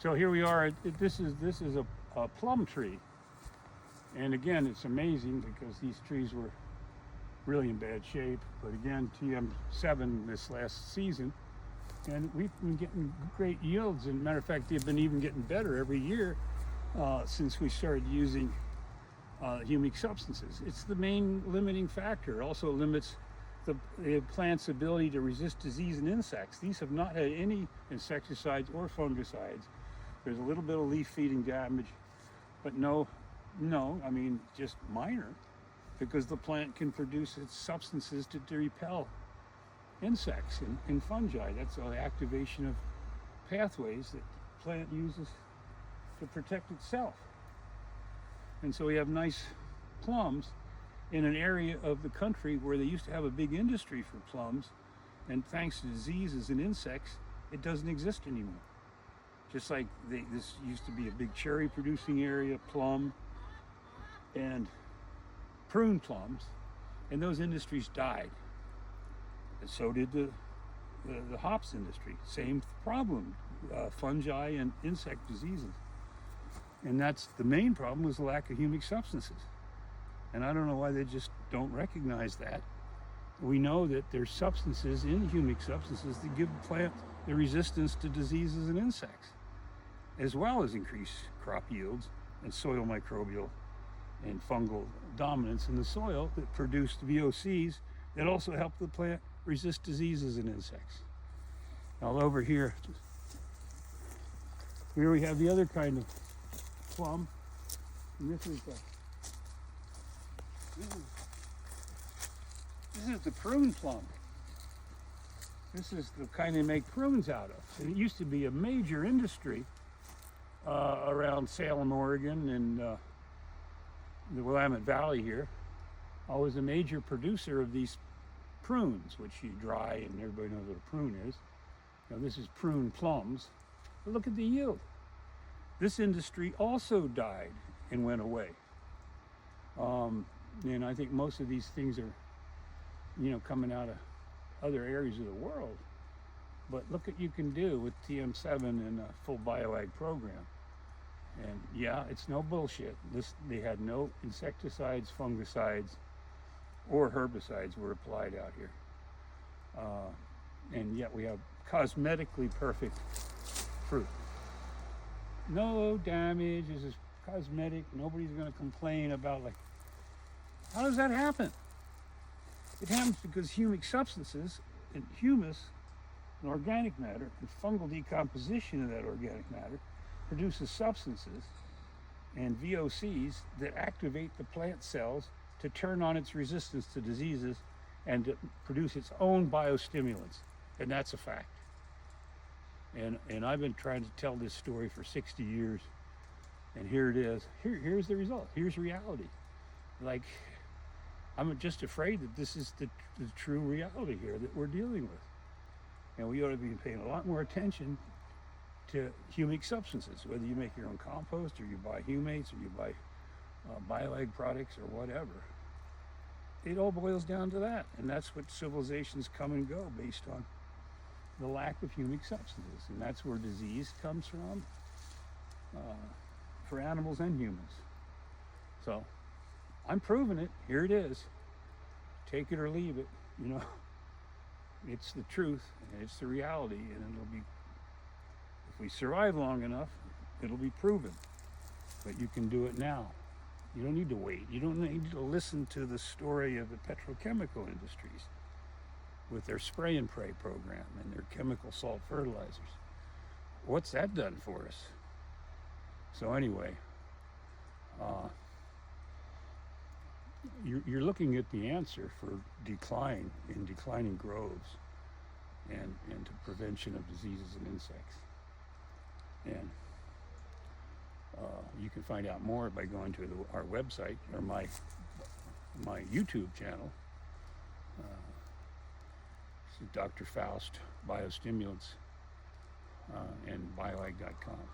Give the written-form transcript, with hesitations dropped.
So here we are. This is a plum tree, and again, it's amazing because these trees were really in bad shape. But again, TM7 this last season, and we've been getting great yields. And matter of fact, they've been even getting better every year since we started using humic substances. It's the main limiting factor. It also limits the plant's ability to resist disease and insects. These have not had any insecticides or fungicides. There's a little bit of leaf feeding damage, but no, I mean, just minor, because the plant can produce its substances to repel insects and fungi. That's the activation of pathways that the plant uses to protect itself. And so we have nice plums in an area of the country where they used to have a big industry for plums, and thanks to diseases and insects, it doesn't exist anymore. Just like this used to be a big cherry producing area, plum and prune plums, and those industries died. And so did the hops industry. Same problem, fungi and insect diseases. And that's the main problem, was the lack of humic substances. And I don't know why they just don't recognize that. We know that there's substances in humic substances that give the plant the resistance to diseases and insects, as well as increase crop yields and soil microbial and fungal dominance in the soil that produce VOCs that also help the plant resist diseases and insects. All over here we have the other kind of plum, and this is the prune plum. This is the kind they make prunes out of. And it used to be a major industry around Salem, Oregon, and the Willamette Valley here. Always a major producer of these prunes, which you dry, and everybody knows what a prune is. Now this is prune plums, but look at the yield. This industry also died and went away. And I think most of these things are, coming out of other areas of the world. But look what you can do with TM7 and a full bioag program. And yeah, it's no bullshit. They had no insecticides, fungicides, or herbicides were applied out here. And yet we have cosmetically perfect fruit. No damage, this is cosmetic. Nobody's gonna complain about, like, how does that happen? It happens because humic substances and humus and organic matter and fungal decomposition of that organic matter produces substances and VOCs that activate the plant cells to turn on its resistance to diseases and to produce its own biostimulants. And that's a fact. And I've been trying to tell this story for 60 years, and here it is. Here's the result. Here's reality. Like, I'm just afraid that this is the true reality here that we're dealing with. And we ought to be paying a lot more attention to humic substances, whether you make your own compost or you buy humates or you buy bioag products or whatever. It all boils down to that. And that's what civilizations come and go based on the lack of humic substances. And that's where disease comes from for animals and humans. So I'm proving it. Here it is. Take it or leave it. It's the truth and it's the reality, and it'll be, if we survive long enough, it'll be proven. But you can do it now. You don't need to wait. You don't need to listen to the story of the petrochemical industries with their spray and pray program and their chemical salt fertilizers. What's that done for us? So anyway, you're looking at the answer for decline in declining groves and to prevention of diseases and insects. And you can find out more by going to our website or my YouTube channel. Dr. Faust, biostimulants, and bioag.com.